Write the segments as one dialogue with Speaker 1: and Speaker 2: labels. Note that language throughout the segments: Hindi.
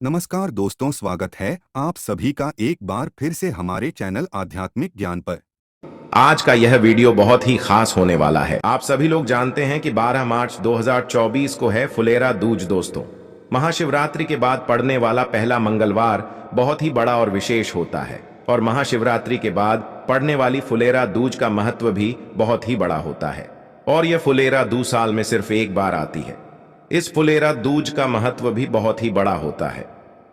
Speaker 1: नमस्कार दोस्तों, स्वागत है आप सभी का एक बार फिर से हमारे चैनल आध्यात्मिक ज्ञान पर।
Speaker 2: आज का यह वीडियो बहुत ही खास होने वाला है। आप सभी लोग जानते हैं कि 12 मार्च 2024 को है फुलेरा दूज। दोस्तों, महाशिवरात्रि के बाद पड़ने वाला पहला मंगलवार बहुत ही बड़ा और विशेष होता है और महाशिवरात्रि के बाद पड़ने वाली फुलेरा दूज का महत्व भी बहुत ही बड़ा होता है। और यह फुलेरा दूज साल में सिर्फ एक बार आती है। इस फुलेरा दूज का महत्व भी बहुत ही बड़ा होता है।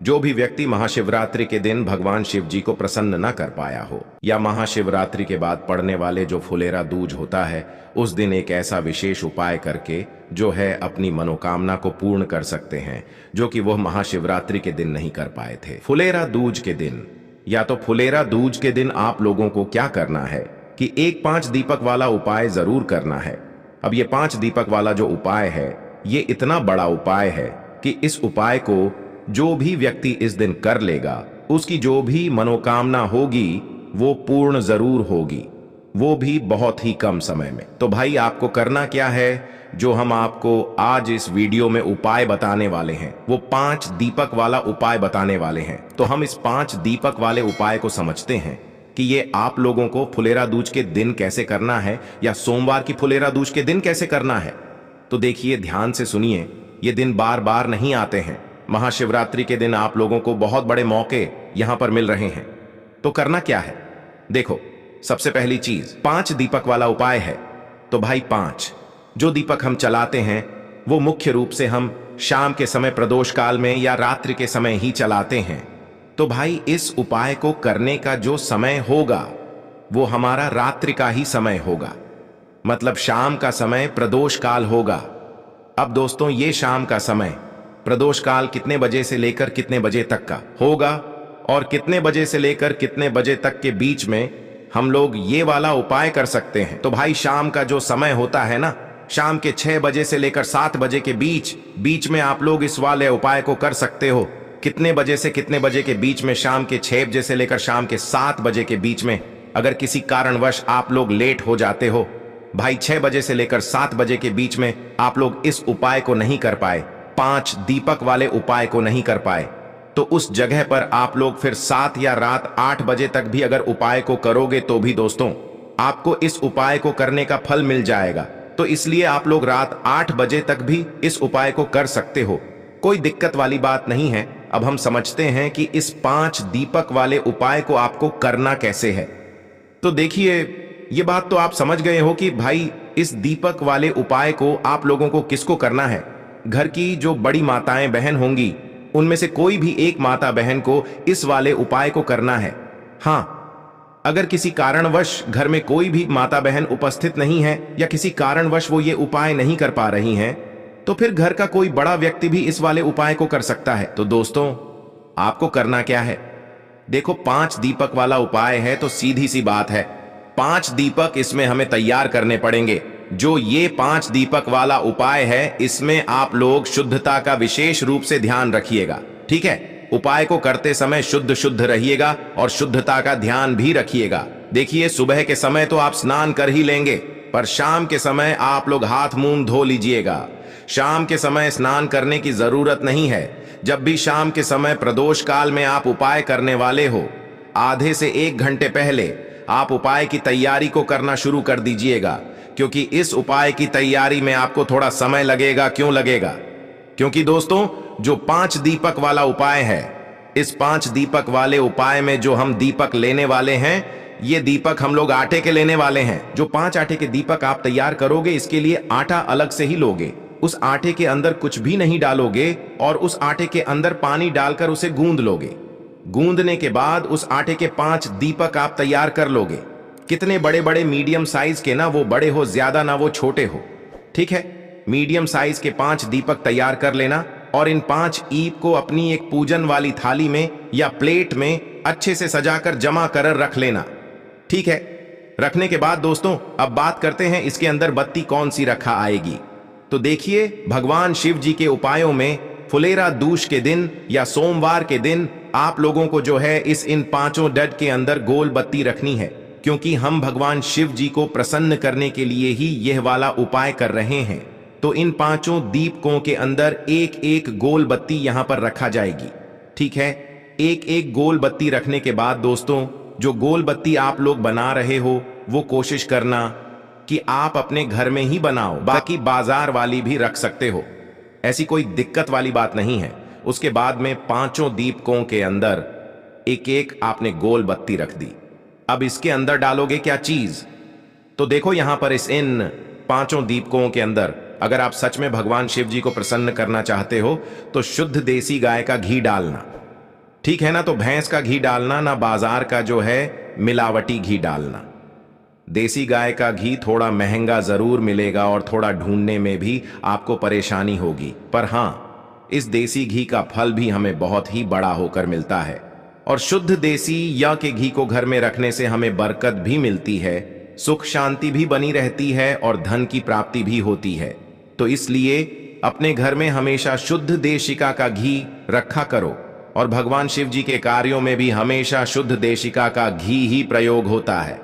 Speaker 2: जो भी व्यक्ति महाशिवरात्रि के दिन भगवान शिव जी को प्रसन्न न कर पाया हो या महाशिवरात्रि के बाद पड़ने वाले जो फुलेरा दूज होता है, उस दिन एक ऐसा विशेष उपाय करके जो है अपनी मनोकामना को पूर्ण कर सकते हैं, जो कि वह महाशिवरात्रि के दिन नहीं कर पाए थे। फुलेरा दूज के दिन या तो फुलेरा दूज के दिन आप लोगों को क्या करना है कि एक 5 दीपक वाला उपाय जरूर करना है। अब ये 5 दीपक वाला जो उपाय है, ये इतना बड़ा उपाय है कि इस उपाय को जो भी व्यक्ति इस दिन कर लेगा, उसकी जो भी मनोकामना होगी वो पूर्ण जरूर होगी, वो भी बहुत ही कम समय में। तो भाई, आपको करना क्या है? जो हम आपको आज इस वीडियो में उपाय बताने वाले हैं, वो 5 दीपक वाला उपाय बताने वाले हैं। तो हम इस 5 दीपक वाले उपाय को समझते हैं कि ये आप लोगों को फुलेरा दूज के दिन कैसे करना है या सोमवार की फुलेरा दूज के दिन कैसे करना है। तो देखिए, ध्यान से सुनिए, ये दिन बार बार नहीं आते हैं। महाशिवरात्रि के दिन आप लोगों को बहुत बड़े मौके यहां पर मिल रहे हैं। तो करना क्या है? देखो, सबसे पहली चीज 5 दीपक वाला उपाय है। तो भाई, 5 जो दीपक हम चलाते हैं वो मुख्य रूप से हम शाम के समय प्रदोष काल में या रात्रि के समय ही चलाते हैं। तो भाई, इस उपाय को करने का जो समय होगा वो हमारा रात्रि का ही समय होगा, मतलब शाम का समय प्रदोष काल होगा। अब दोस्तों, ये शाम का समय प्रदोष काल कितने बजे से लेकर कितने बजे तक का होगा और कितने बजे से लेकर कितने बजे तक के बीच में हम लोग ये वाला उपाय कर सकते हैं? तो भाई, शाम का जो समय होता है ना, शाम के 6 बजे से लेकर 7 बजे के बीच में आप लोग इस वाले उपाय को कर सकते हो। कितने बजे से कितने बजे के बीच में? शाम के 6 बजे से लेकर शाम के 7 बजे के बीच में। अगर किसी कारणवश आप लोग लेट हो जाते हो, भाई 6 बजे से लेकर 7 बजे के बीच में आप लोग इस उपाय को नहीं कर पाए, 5 दीपक वाले उपाय को नहीं कर पाए, तो उस जगह पर आप लोग फिर 7 या रात 8 बजे तक भी अगर उपाय को करोगे तो भी दोस्तों आपको इस उपाय को करने का फल मिल जाएगा। तो इसलिए आप लोग रात 8 बजे तक भी इस उपाय को कर सकते हो, कोई दिक्कत वाली बात नहीं है। अब हम समझते हैं कि इस 5 दीपक वाले उपाय को आपको करना कैसे है। तो देखिए, ये बात तो आप समझ गए हो कि भाई, इस दीपक वाले उपाय को आप लोगों को किसको करना है। घर की जो बड़ी माताएं बहन होंगी, उनमें से कोई भी एक माता बहन को इस वाले उपाय को करना है। हाँ, अगर किसी कारणवश घर में कोई भी माता बहन उपस्थित नहीं है या किसी कारणवश वो ये उपाय नहीं कर पा रही हैं, तो फिर घर का कोई बड़ा व्यक्ति भी इस वाले उपाय को कर सकता है। तो दोस्तों, आपको करना क्या है? देखो, 5 दीपक वाला उपाय है तो सीधी सी बात है, 5 दीपक इसमें हमें तैयार करने पड़ेंगे। जो ये 5 दीपक वाला उपाय है, इसमें आप लोग शुद्धता का विशेष रूप से ध्यान रखिएगा, ठीक है? उपाय को करते समय शुद्ध रहिएगा और शुद्धता का ध्यान भी रखिएगा। देखिए, सुबह के समय तो आप स्नान कर ही लेंगे, पर शाम के समय आप लोग हाथ मुंह धो लीजिएगा। शाम के समय स्नान करने की जरूरत नहीं है। जब भी शाम के समय प्रदोष काल में आप उपाय करने वाले हो, आधे से 1 घंटे पहले आप उपाय की तैयारी को करना शुरू कर दीजिएगा, क्योंकि इस उपाय की तैयारी में आपको थोड़ा समय लगेगा। क्यों लगेगा? क्योंकि दोस्तों, जो 5 दीपक वाला उपाय है, इस 5 दीपक वाले उपाय में जो हम दीपक लेने वाले हैं, ये दीपक हम लोग आटे के लेने वाले हैं। जो 5 आटे के दीपक आप तैयार करोगे, इसके लिए आटा अलग से ही लोगे। उस आटे के अंदर कुछ भी नहीं डालोगे और उस आटे के अंदर पानी डालकर उसे गूंद लोगे। गूंदने के बाद उस आटे के 5 दीपक आप तैयार कर लोगे। कितने बड़े बड़े मीडियम साइज के, ना वो बड़े हो ज्यादा ना वो छोटे हो, ठीक है? मीडियम साइज के 5 दीपक तैयार कर लेना और इन 5 ईप को अपनी एक पूजन वाली थाली में या प्लेट में अच्छे से सजाकर जमा कर रख लेना, ठीक है? रखने के बाद दोस्तों, अब बात करते हैं इसके अंदर बत्ती कौन सी रखा आएगी। तो देखिए, भगवान शिव जी के उपायों में फुलेरा दूज के दिन या सोमवार के दिन आप लोगों को जो है इन 5 डड के अंदर गोल बत्ती रखनी है, क्योंकि हम भगवान शिव जी को प्रसन्न करने के लिए ही यह वाला उपाय कर रहे हैं। तो इन 5 दीपकों के अंदर एक एक गोल बत्ती यहां पर रखा जाएगी। ठीक है। एक एक गोल बत्ती रखने के बाद दोस्तों, जो गोल बत्ती आप लोग बना रहे हो वो कोशिश करना कि आप अपने घर में ही बनाओ, बाकी बाजार वाली भी रख सकते हो, ऐसी कोई दिक्कत वाली बात नहीं है। उसके बाद में पांचों दीपकों के अंदर एक एक आपने गोल बत्ती रख दी। अब इसके अंदर डालोगे क्या चीज? तो देखो यहां पर इन पांचों दीपकों के अंदर अगर आप सच में भगवान शिव जी को प्रसन्न करना चाहते हो तो शुद्ध देसी गाय का घी डालना, ठीक है ना। तो भैंस का घी डालना, ना बाजार का जो है मिलावटी घी डालना। देसी गाय का घी थोड़ा महंगा जरूर मिलेगा और थोड़ा ढूंढने में भी आपको परेशानी होगी, पर हां, इस देसी घी का फल भी हमें बहुत ही बड़ा होकर मिलता है। और शुद्ध देसी या के घी को घर में रखने से हमें बरकत भी मिलती है, सुख शांति भी बनी रहती है और धन की प्राप्ति भी होती है। तो इसलिए अपने घर में हमेशा शुद्ध देशिका का घी रखा करो, और भगवान शिव जी के कार्यों में भी हमेशा शुद्ध देशिका का घी ही प्रयोग होता है।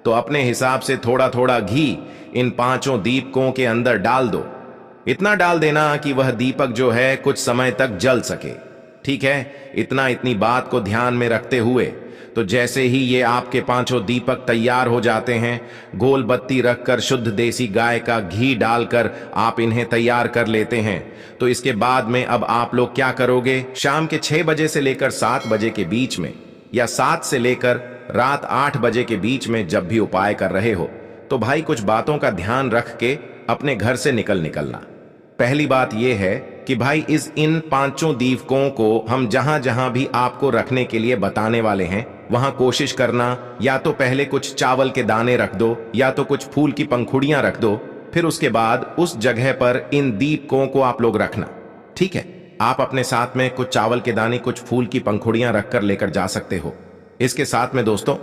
Speaker 2: तो अपने हिसाब से थोड़ा थोड़ा घी इन पांचों दीपकों के अंदर डाल दो। इतना डाल देना कि वह दीपक जो है कुछ समय तक जल सके, ठीक है। इतनी बात को ध्यान में रखते हुए तो जैसे ही ये आपके पांचों दीपक तैयार हो जाते हैं, गोल बत्ती रखकर शुद्ध देसी गाय का घी डालकर आप इन्हें तैयार कर लेते हैं, तो इसके बाद में अब आप लोग क्या करोगे? शाम के 6 बजे से लेकर 7 बजे के बीच में, या 7 से लेकर रात 8 बजे के बीच में जब भी उपाय कर रहे हो, तो भाई कुछ बातों का ध्यान रख के अपने घर से निकलना। पहली बात यह है कि भाई इन पांचों दीपकों को हम जहां जहां भी आपको रखने के लिए बताने वाले हैं, वहां कोशिश करना या तो पहले कुछ चावल के दाने रख दो या तो कुछ फूल की पंखुड़ियां रख दो, फिर उसके बाद उस जगह पर इन दीपकों को आप लोग रखना, ठीक है। आप अपने साथ में कुछ चावल के दाने, कुछ फूल की पंखुड़ियां रखकर लेकर जा सकते हो। इसके साथ में दोस्तों,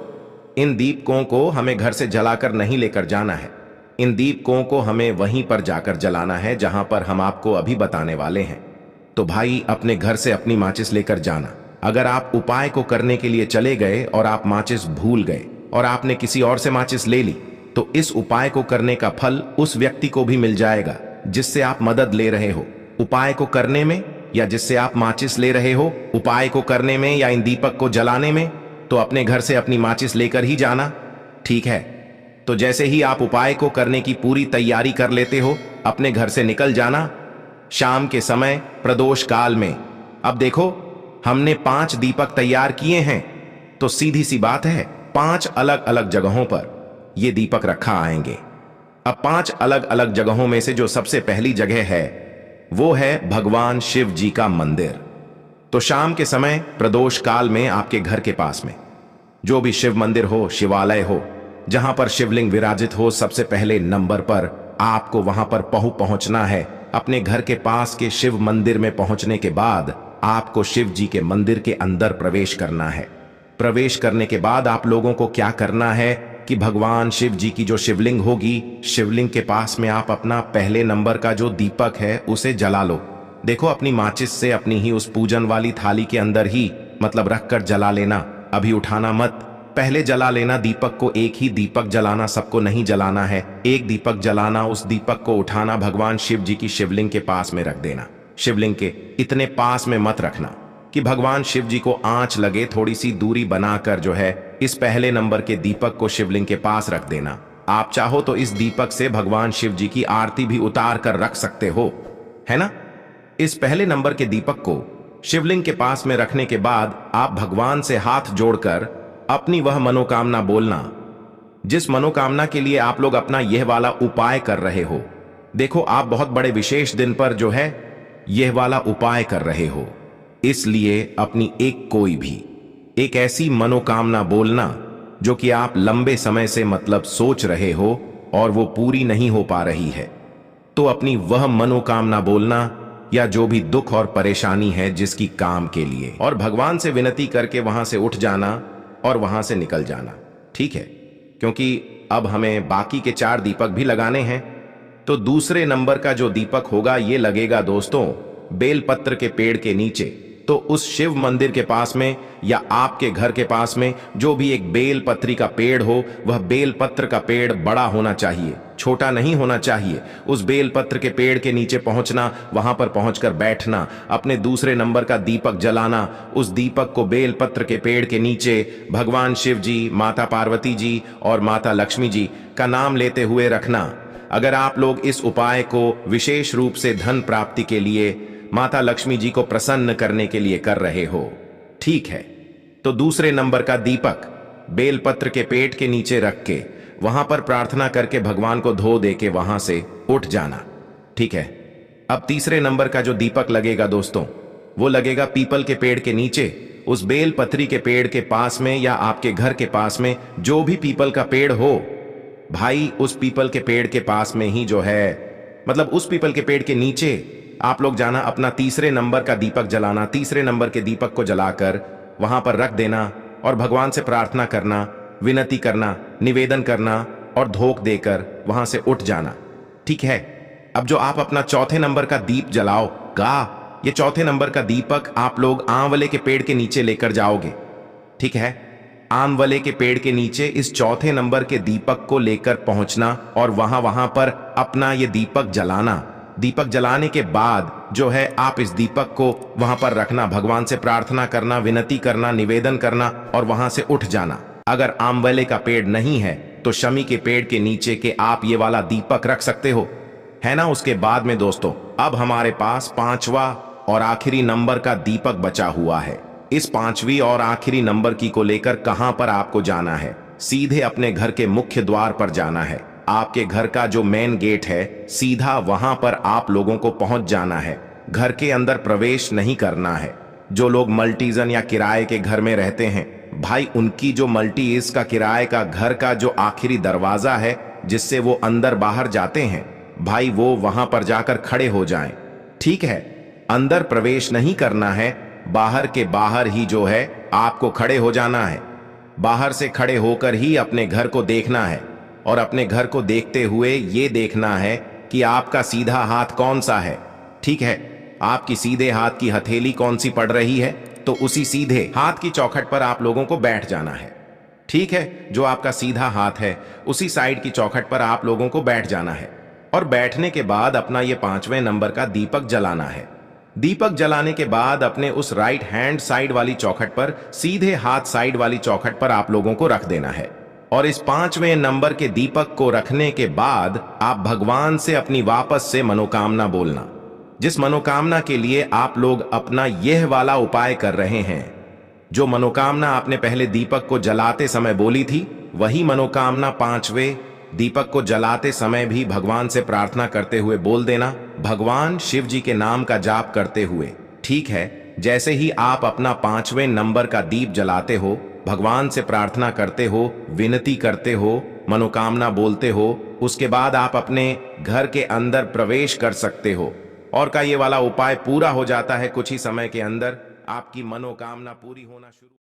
Speaker 2: इन दीपकों को हमें घर से जलाकर नहीं लेकर जाना है, इन दीपकों को हमें वहीं पर जाकर जलाना है जहां पर हम आपको अभी बताने वाले हैं। तो भाई अपने घर से अपनी माचिस लेकर जाना। अगर आप उपाय को करने के लिए चले गए और आप माचिस भूल गए और आपने किसी और से माचिस ले ली, तो इस उपाय को करने का फल उस व्यक्ति को भी मिल जाएगा जिससे आप मदद ले रहे हो उपाय को करने में, या जिससे आप माचिस ले रहे हो उपाय को करने में या इन दीपक को जलाने में। तो अपने घर से अपनी माचिस लेकर ही जाना, ठीक है। तो जैसे ही आप उपाय को करने की पूरी तैयारी कर लेते हो, अपने घर से निकल जाना शाम के समय प्रदोष काल में। अब देखो, हमने 5 दीपक तैयार किए हैं, तो सीधी सी बात है 5 अलग अलग जगहों पर ये दीपक रखा आएंगे। अब 5 अलग अलग जगहों में से जो सबसे पहली जगह है वो है भगवान शिव जी का मंदिर। तो शाम के समय प्रदोष काल में आपके घर के पास में जो भी शिव मंदिर हो, शिवालय हो, जहां पर शिवलिंग विराजित हो, सबसे पहले नंबर पर आपको वहां पर पहुंचना है। अपने घर के पास के शिव मंदिर में पहुंचने के बाद आपको शिव जी के मंदिर के अंदर प्रवेश करना है। प्रवेश करने के बाद आप लोगों को क्या करना है कि भगवान शिव जी की जो शिवलिंग होगी, शिवलिंग के पास में आप अपना पहले नंबर का जो दीपक है उसे जला लो। देखो, अपनी माचिस से अपनी ही उस पूजन वाली थाली के अंदर ही मतलब रखकर जला लेना, अभी उठाना मत, पहले जला लेना दीपक को। एक ही दीपक जलाना, सबको नहीं जलाना है, एक दीपक जलाना। उस दीपक को उठाना, भगवान शिव जी की शिवलिंग के पास में रख देना। शिवलिंग के इतने पास में मत रखना कि भगवान शिव जी को आंच लगे, थोड़ी सी दूरी बनाकर जो है इस पहले नंबर के दीपक को शिवलिंग के पास रख देना। आप चाहो तो इस दीपक से भगवान शिव जी की आरती भी उतार कर रख सकते हो, है ना। इस पहले नंबर के दीपक को शिवलिंग के पास में रखने के बाद आप भगवान से हाथ जोड़कर अपनी वह मनोकामना बोलना जिस मनोकामना के लिए आप लोग अपना यह वाला उपाय कर रहे हो। देखो, आप बहुत बड़े विशेष दिन पर जो है यह वाला उपाय कर रहे हो, इसलिए अपनी कोई भी एक ऐसी मनोकामना बोलना जो कि आप लंबे समय से मतलब सोच रहे हो और वो पूरी नहीं हो पा रही है। तो अपनी वह मनोकामना बोलना, या जो भी दुख और परेशानी है जिसकी काम के लिए, और भगवान से विनती करके वहां से उठ जाना और वहां से निकल जाना, ठीक है। क्योंकि अब हमें बाकी के 4 दीपक भी लगाने हैं। तो दूसरे नंबर का जो दीपक होगा ये लगेगा दोस्तों बेलपत्र के पेड़ के नीचे। तो उस शिव मंदिर के पास में या आपके घर के पास में जो भी एक बेलपत्री का पेड़ हो, वह बेलपत्र का पेड़ बड़ा होना चाहिए, छोटा नहीं होना चाहिए। उस बेलपत्र के पेड़ के नीचे पहुंचना, वहां पर पहुंचकर बैठना, अपने दूसरे नंबर का दीपक जलाना, उस दीपक को बेलपत्र के पेड़ के नीचे भगवान शिव जी, माता पार्वती जी और माता लक्ष्मी जी का नाम लेते हुए रखना। अगर आप लोग इस उपाय को विशेष रूप से धन प्राप्ति के लिए, माता लक्ष्मी जी को प्रसन्न करने के लिए कर रहे हो, ठीक है, तो दूसरे नंबर का दीपक बेलपत्र के पेड़ के नीचे रख के वहां पर प्रार्थना करके भगवान को धो दे के वहां से उठ जाना, ठीक है। अब तीसरे नंबर का जो दीपक लगेगा दोस्तों, वो लगेगा पीपल के पेड़ के नीचे, उस बेलपत्री के पेड़ के पास में या आपके घर के पास में जो भी पीपल का पेड़ हो भाई, उस पीपल के पेड़ के पास में ही जो है, मतलब उस पीपल के पेड़ के नीचे आप लोग जाना, अपना तीसरे नंबर का दीपक जलाना, तीसरे नंबर के दीपक को जलाकर वहां पर रख देना और भगवान से प्रार्थना करना, विनती करना, निवेदन करना और धोख देकर वहां से उठ जाना, ठीक है। अब जो आप अपना चौथे नंबर का दीप जलाओगा, ये चौथे नंबर का दीपक आप लोग आंवले के पेड़ के नीचे लेकर जाओगे, ठीक है। आंवले के पेड़ के नीचे इस चौथे नंबर के दीपक को लेकर पहुंचना और वहां पर अपना ये दीपक जलाना। दीपक जलाने के बाद जो है आप इस दीपक को वहां पर रखना, भगवान से प्रार्थना करना, विनती करना, निवेदन करना और वहां से उठ जाना। अगर आंवले का पेड़ नहीं है तो शमी के पेड़ के नीचे के आप ये वाला दीपक रख सकते हो, है ना। उसके बाद में दोस्तों अब हमारे पास पांचवा और आखिरी नंबर का दीपक बचा हुआ है। इस पांचवी और आखिरी नंबर की को लेकर कहां पर आपको जाना है? सीधे अपने घर के मुख्य द्वार पर जाना है। आपके घर का जो मेन गेट है, सीधा वहां पर आप लोगों को पहुंच जाना है। घर के अंदर प्रवेश नहीं करना है। जो लोग मल्टीजन या किराए के घर में रहते हैं भाई, उनकी जो मल्टीज का किराए का घर का जो आखिरी दरवाजा है जिससे वो अंदर बाहर जाते हैं भाई, वो वहां पर जाकर खड़े हो जाएं, ठीक है। अंदर प्रवेश नहीं करना है, बाहर के बाहर ही जो है आपको खड़े हो जाना है। बाहर से खड़े होकर ही अपने घर को देखना है और अपने घर को देखते हुए ये देखना है कि आपका सीधा हाथ कौन सा है, ठीक है। आपकी सीधे हाथ की हथेली कौन सी पड़ रही है, तो उसी सीधे हाथ की चौखट पर आप लोगों को बैठ जाना है, ठीक है। जो आपका सीधा हाथ है उसी साइड की चौखट पर आप लोगों को बैठ जाना है और बैठने के बाद अपना ये पांचवें नंबर का दीपक जलाना है। दीपक जलाने के बाद अपने उस राइट हैंड साइड वाली चौखट पर, सीधे हाथ साइड वाली चौखट पर आप लोगों को रख देना है। और इस पांचवें नंबर के दीपक को रखने के बाद आप भगवान से अपनी वापस से मनोकामना बोलना। जिस मनोकामना के लिए आप लोग अपना यह वाला उपाय कर रहे हैं, जो मनोकामना आपने पहले दीपक को जलाते समय बोली थी, वही मनोकामना पांचवें दीपक को जलाते समय भी भगवान से प्रार्थना करते हुए बोल देना, भगवान शिव जी के नाम का जाप करते हुए, ठीक है। जैसे ही आप अपना पांचवें नंबर का दीप जलाते हो, भगवान से प्रार्थना करते हो, विनती करते हो, मनोकामना बोलते हो, उसके बाद आप अपने घर के अंदर प्रवेश कर सकते हो और का ये वाला उपाय पूरा हो जाता है। कुछ ही समय के अंदर आपकी मनोकामना पूरी होना शुरू